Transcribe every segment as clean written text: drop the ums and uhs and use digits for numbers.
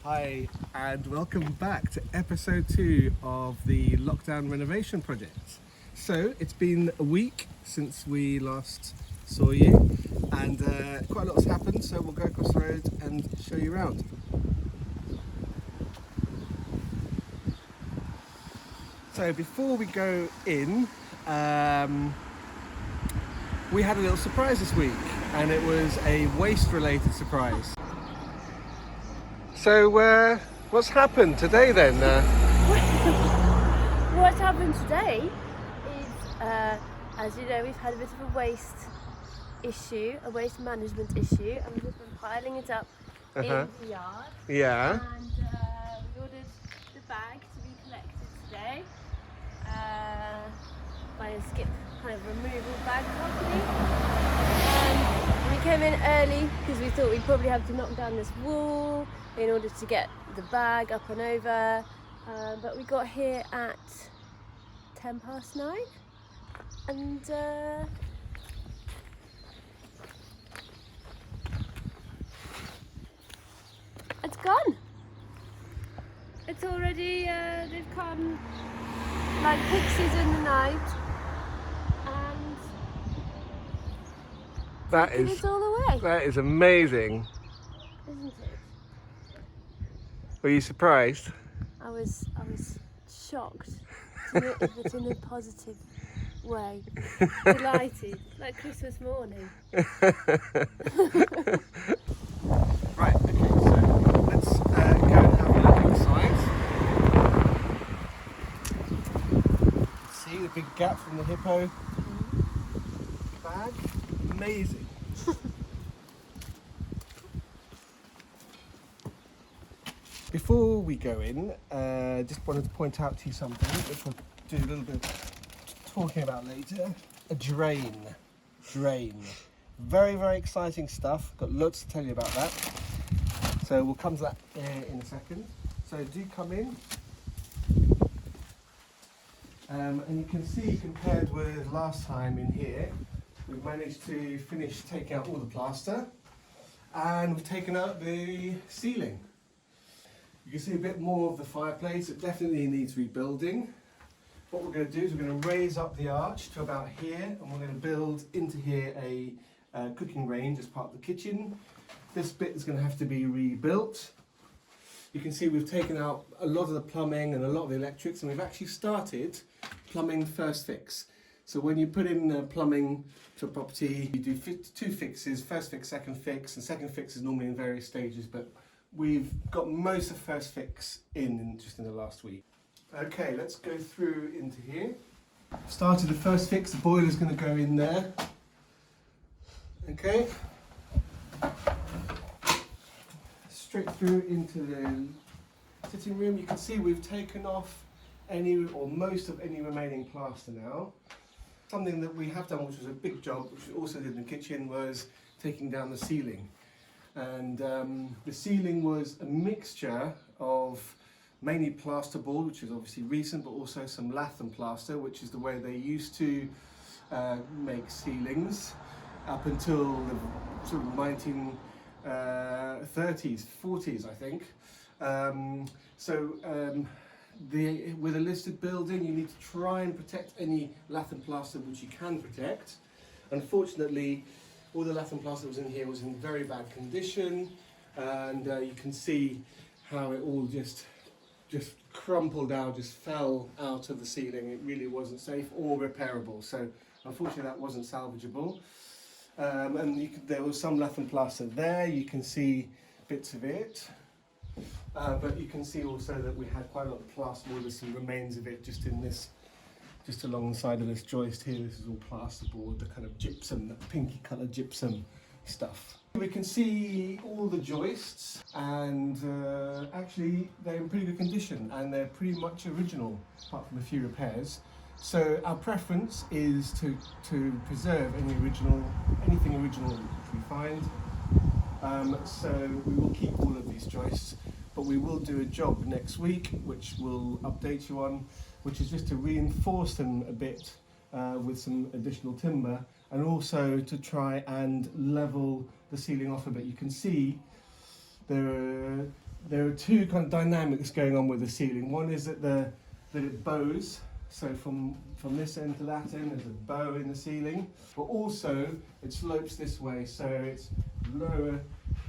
Hi, and welcome back to episode 2 of the lockdown renovation project. So it's been a week since we last saw you, and quite a lot has happened, so we'll go across the road and show you around. So before we go in, we had a little surprise this week, and it was a waste related surprise. So what's happened today then? What's happened today is, as you know, we've had a bit of a waste issue, a waste management issue, and we've just been piling it up in the yard. Yeah. And we ordered the bag to be collected today by a skip kind of removal bag company. And we came in early because we thought we'd probably have to knock down this wall in order to get the bag up and over, but we got here at 9:10, and it's gone. It's already, they've come like pixies in the night, and it's all away. That is amazing. Isn't it? Were you surprised? I was shocked, but in a positive way. Delighted, like Christmas morning. Right, okay, so let's go and have a look inside. See the big gap from the hippo bag? Amazing. Before we go in, just wanted to point out to you something, which we'll do a little bit of talking about later. A drain. Very, very exciting stuff. Got lots to tell you about that. So we'll come to that in a second. So do come in. And you can see, compared with last time in here, we've managed to finish taking out all the plaster, and we've taken out the ceiling. You can see a bit more of the fireplace. It definitely needs rebuilding. What we're going to do is we're going to raise up the arch to about here, and we're going to build into here a cooking range as part of the kitchen. This bit is going to have to be rebuilt. You can see we've taken out a lot of the plumbing and a lot of the electrics, and we've actually started plumbing first fix. So when you put in plumbing to a property, you do 2 fixes, first fix, second fix, and second fix is normally in various stages, but we've got most of first fix in just in the last week. Okay, let's go through into here. Started the first fix, the boiler's going to go in there. Okay. Straight through into the sitting room. You can see we've taken off any or most of any remaining plaster now. Something that we have done, which was a big job, which we also did in the kitchen, was taking down the ceiling. And the ceiling was a mixture of mainly plasterboard, which is obviously recent, but also some lath and plaster, which is the way they used to make ceilings up until the sort of 1930s, 40s, I think. With a listed building, you need to try and protect any lath and plaster which you can protect. Unfortunately, all the lath and plaster that was in here was in very bad condition, and you can see how it all just crumpled out, just fell out of the ceiling. It really wasn't safe or repairable, so unfortunately that wasn't salvageable. There was some lath and plaster there. You can see bits of it, but you can see also that we had quite a lot of plasterboard. There's some remains of it just in this, just along the side of this joist here. This is all plasterboard, the kind of gypsum, the pinky coloured gypsum stuff. We can see all the joists, and actually they're in pretty good condition, and they're pretty much original, apart from a few repairs. So our preference is to preserve anything original which we find. So we will keep all of these joists, but we will do a job next week, which we'll update you on, which is just to reinforce them a bit with some additional timber, and also to try and level the ceiling off a bit. You can see there are there are two kind of dynamics going on with the ceiling. One is that it bows, so from this end to that end there's a bow in the ceiling, but also it slopes this way, so it's lower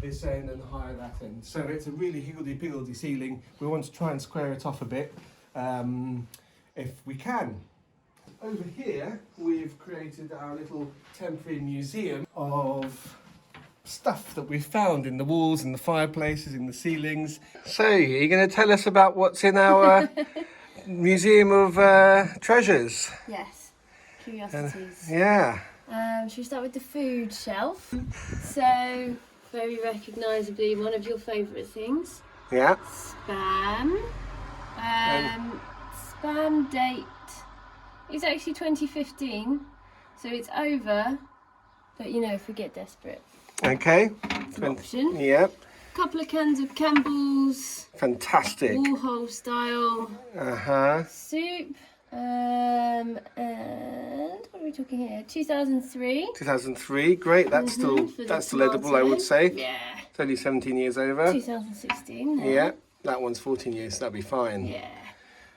this end and higher that end. So it's a really higgledy-piggledy ceiling. We want to try and square it off a bit, if we can. Over here we've created our little temporary museum of stuff that we've found in the walls, in the fireplaces, in the ceilings. So, are you going to tell us about what's in our museum of treasures? Yes, curiosities. Yeah. Should we start with the food shelf? So, very recognisably, one of your favourite things. Yeah. Spam. Spam date is actually 2015, so it's over. But you know, if we get desperate. Okay. It's an option. Yep. Couple of cans of Campbell's. Fantastic. Warhol style soup. And what are we talking here? 2003. 2003. Great. That's still edible, I would say. Yeah. It's only 17 years over. 2016. No. Yeah. That one's 14 years. So that'll be fine. Yeah.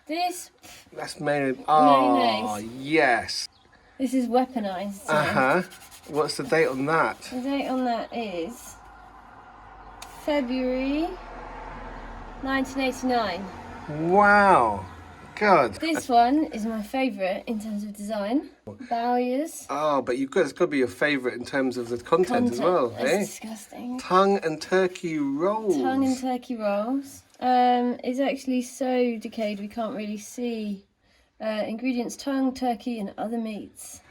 This. That's mayonnaise. Oh, mayonnaise. yes. This is weaponised. So What's the date on that? the date on that is February 1989. Wow. God. This one is my favourite in terms of design. Bowyer's. Oh, but it's got to be your favourite in terms of the content as well, That's eh? disgusting. Tongue and turkey rolls. Tongue and turkey rolls. It's actually so decayed we can't really see. Ingredients: tongue, turkey, and other meats.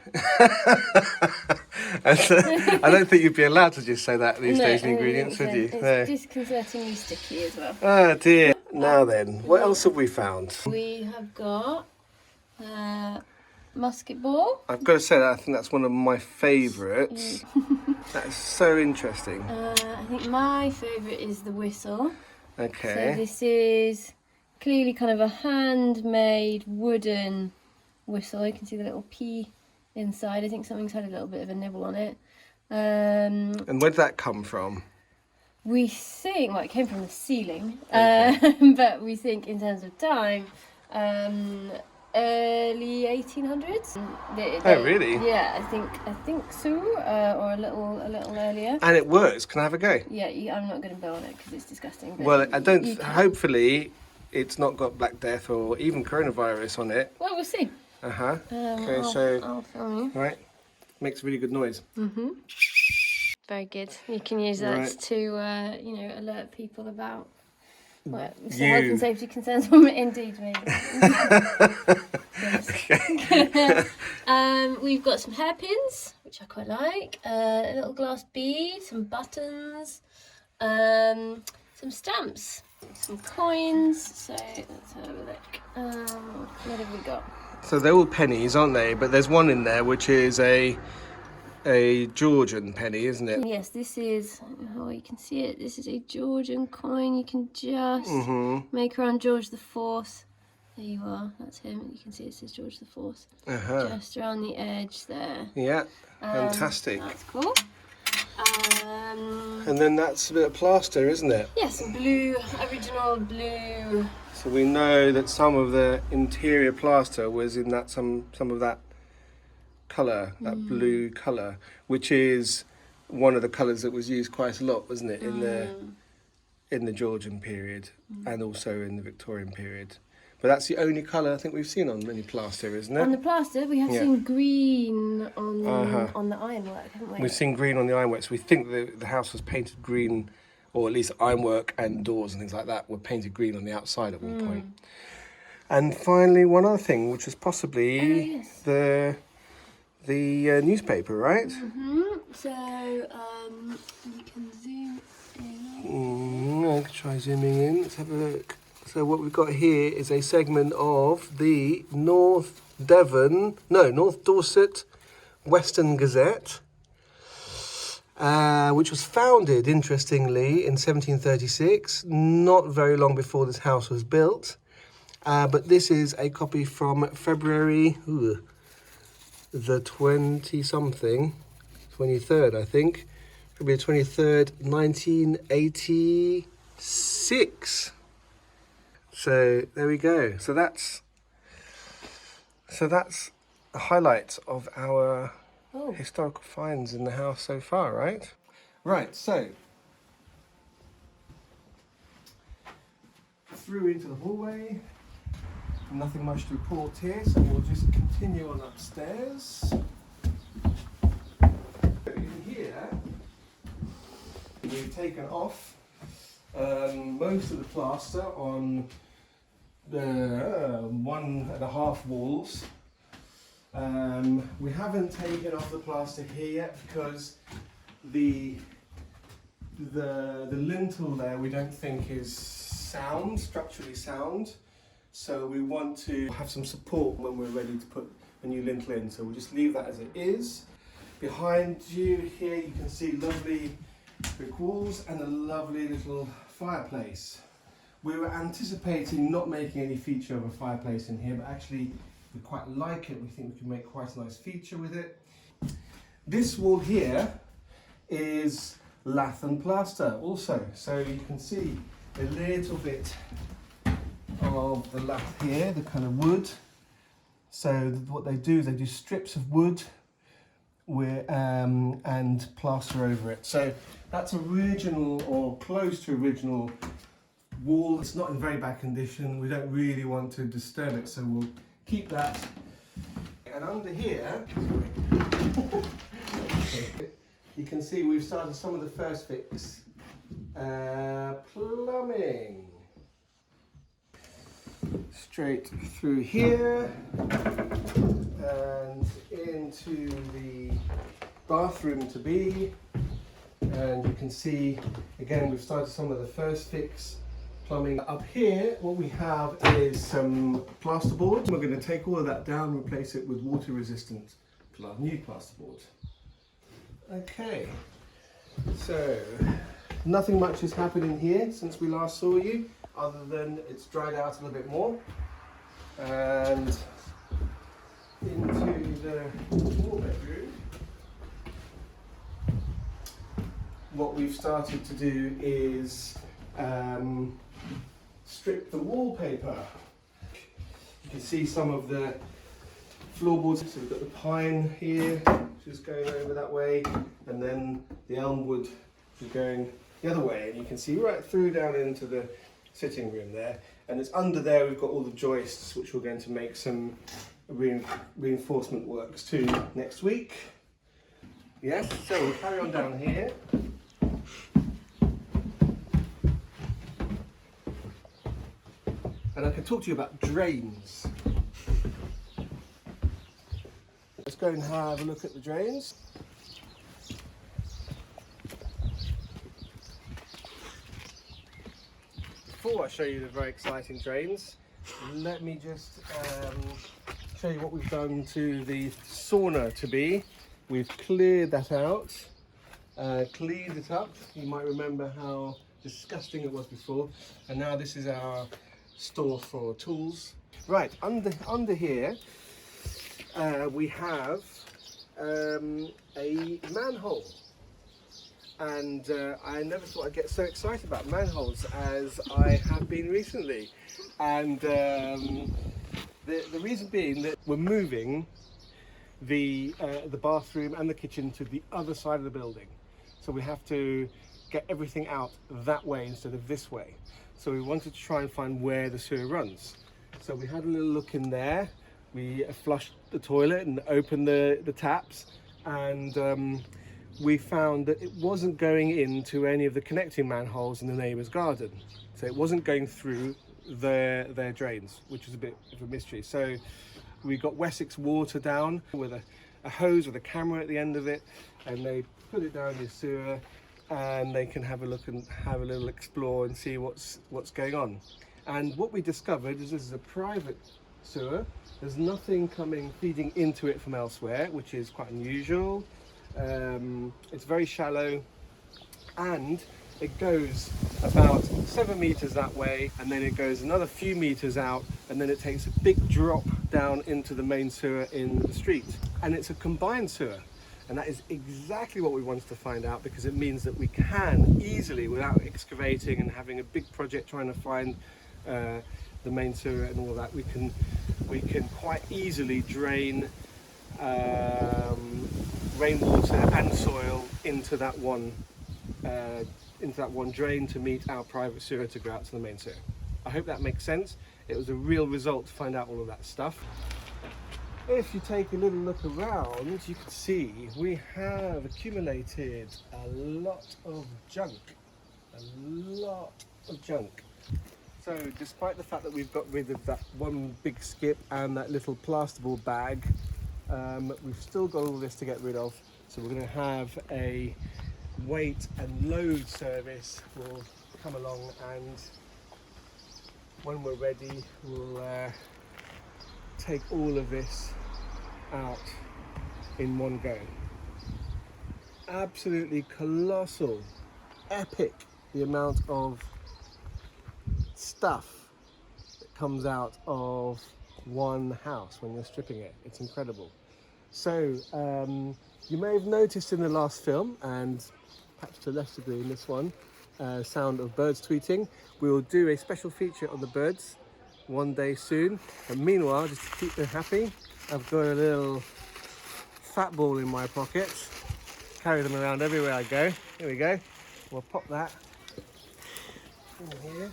I don't think you'd be allowed to just say that these days, the ingredients, would you? It's No. disconcertingly sticky as well. Oh dear. Now then, what else have we found? We have got musket ball. I've got to say that I think that's one of my favourites. That's so interesting. I think my favourite is the whistle. Okay. So this is clearly kind of a handmade wooden whistle. You can see the little P inside. I think something's had a little bit of a nibble on it. And where did that come from? We think, well, it came from the ceiling, Okay. but we think in terms of time, early 1800s. Oh, really? Yeah, I think so, or a little earlier. And it works. Can I have a go? Yeah, I'm not going to blow on it because it's disgusting. But Well, I don't. you can. Hopefully, it's not got Black Death or even coronavirus on it. Well, we'll see. Okay, I'll film you. right, makes really good noise. Very good. You can use that Right. to, alert people about health You. and safety concerns. Indeed, me. We've got some hairpins, which I quite like. A little glass bead, some buttons, some stamps, some coins. So let's have a look. What have we got? So they're all pennies, aren't they? But there's one in there which is a Georgian penny, isn't it? Yes, this is, oh, you can see it. This is a Georgian coin. You can just make around George the IV. There you are. That's him. You can see it says George the IV. Just around the edge there. Yeah, fantastic. That's cool. And then that's a bit of plaster, isn't it? Yes, blue, original blue. So we know that some of the interior plaster was in that some of that colour, that blue colour, which is one of the colours that was used quite a lot, wasn't it, in the Georgian period and also in the Victorian period. But that's the only colour I think we've seen on any plaster, isn't it? On the plaster, we have seen green on the ironwork, haven't we? We've seen green on the ironwork, so we think the house was painted green, or at least ironwork and doors and things like that were painted green on the outside at one point. And finally, one other thing, which is possibly the newspaper, right? So you can zoom in. I can try zooming in. Let's have a look. So what we've got here is a segment of the North Dorset Western Gazette, which was founded, interestingly, in 1736, not very long before this house was built. But this is a copy from February the 20-something, 23rd, I think. February 23rd, 1980. 6. So there we go. So that's a highlight of our historical finds in the house so far, right? Right, so through into the hallway. Nothing much to report here, so we'll just continue on upstairs. In here, we've taken off most of the plaster on the 1.5 walls. We haven't taken off the plaster here yet because the lintel there we don't think is sound, structurally sound. So we want to have some support when we're ready to put a new lintel in. So we'll just leave that as it is. Behind you here you can see lovely brick walls and a lovely little fireplace. We were anticipating not making any feature of a fireplace in here, but actually we quite like it. We think we can make quite a nice feature with it. This wall here is lath and plaster also. So you can see a little bit of the lath here, the kind of wood. So what they do is they do strips of wood and plaster over it. So that's original or close to original wall. It's not in very bad condition. We don't really want to disturb it, so we'll keep that. And under here, you can see we've started some of the first fix. Plumbing. Straight through here and into the bathroom to be, and you can see again we've started some of the first fix plumbing. Up here what we have is some plasterboard. We're going to take all of that down and replace it with water resistant new plasterboard. Okay, so nothing much has happened in here since we last saw you, other than it's dried out a little bit more. And into the wall bedroom, what we've started to do is strip the wallpaper. You can see some of the floorboards. So we've got the pine here, which is going over that way, and then the elm wood, which is going the other way. And you can see right through down into the sitting room there. And it's under there we've got all the joists, which we're going to make some reinforcement works to next week. Yes, so we'll carry on down here. And I can talk to you about drains. Let's go and have a look at the drains. Before I show you the very exciting drains, let me just show you what we've done to the sauna to be. We've cleared that out, cleaned it up. You might remember how disgusting it was before, and now this is our store for tools. Right, under here we have a manhole. And I never thought I'd get so excited about manholes as I have been recently. And the reason being that we're moving the bathroom and the kitchen to the other side of the building. So we have to get everything out that way instead of this way. So we wanted to try and find where the sewer runs. So we had a little look in there. We flushed the toilet and opened the taps, and we found that it wasn't going into any of the connecting manholes in the neighbour's garden. So it wasn't going through their drains, which was a bit of a mystery. So we got Wessex Water down with a hose with a camera at the end of it, and they put it down the sewer, and they can have a look and have a little explore and see what's going on. And what we discovered is this is a private sewer. There's nothing feeding into it from elsewhere, which is quite unusual. It's very shallow, and it goes about 7 meters that way, and then it goes another few meters out, and then it takes a big drop down into the main sewer in the street. And it's a combined sewer, And that is exactly what we wanted to find out, because it means that we can easily, without excavating and having a big project trying to find the main sewer and all that, we can quite easily drain rainwater and soil into that one drain to meet our private sewer to go out to the main sewer. I hope that makes sense. It was a real result to find out all of that stuff. If you take a little look around, you can see we have accumulated a lot of junk. So despite the fact that we've got rid of that one big skip and that little plasterboard bag, we've still got all this to get rid of. So we're going to have a weight and load service will come along, and when we're ready we'll take all of this out in one go. Absolutely colossal, epic, the amount of stuff that comes out of one house when you're stripping it. It's incredible. So you may have noticed in the last film, and perhaps to a less degree in this one, sound of birds tweeting. We will do a special feature on the birds one day soon, and meanwhile, just to keep them happy, I've got a little fat ball in my pocket. Carry them around everywhere I go. Here we go. We'll pop that in here.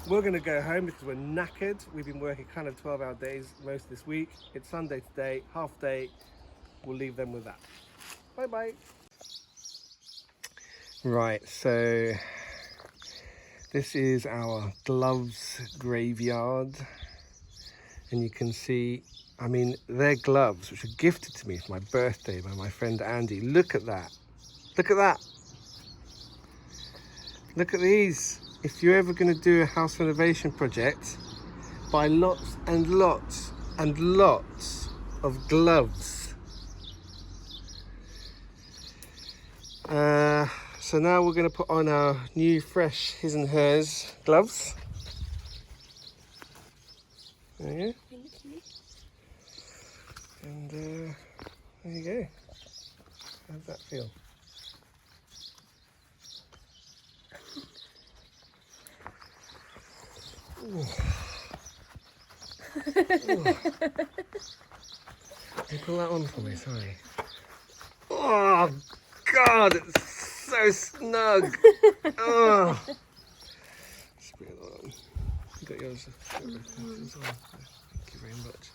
We're going to go home because we're knackered. We've been working kind of 12-hour days most of this week. It's Sunday today, half day. We'll leave them with that. Bye bye. Right, so this is our gloves graveyard, and you can see, I mean, they're gloves which were gifted to me for my birthday by my friend Andy. Look at that. Look at that. Look at these. If you're ever going to do a house renovation project, buy lots and lots and lots of gloves. So now we're going to put on our new fresh his and hers gloves. There you go. Thank you. And there you go. How does that feel? Ooh. Ooh. Can you pull that on for me? Sorry. Oh God, it's so snug. Oh. Just bring it on. You got yours. Thank you very much.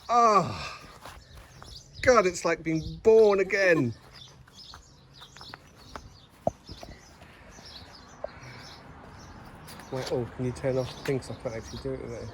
Oh God, it's like being born again. Oh, can you turn off the thing so I can't actually do it with it?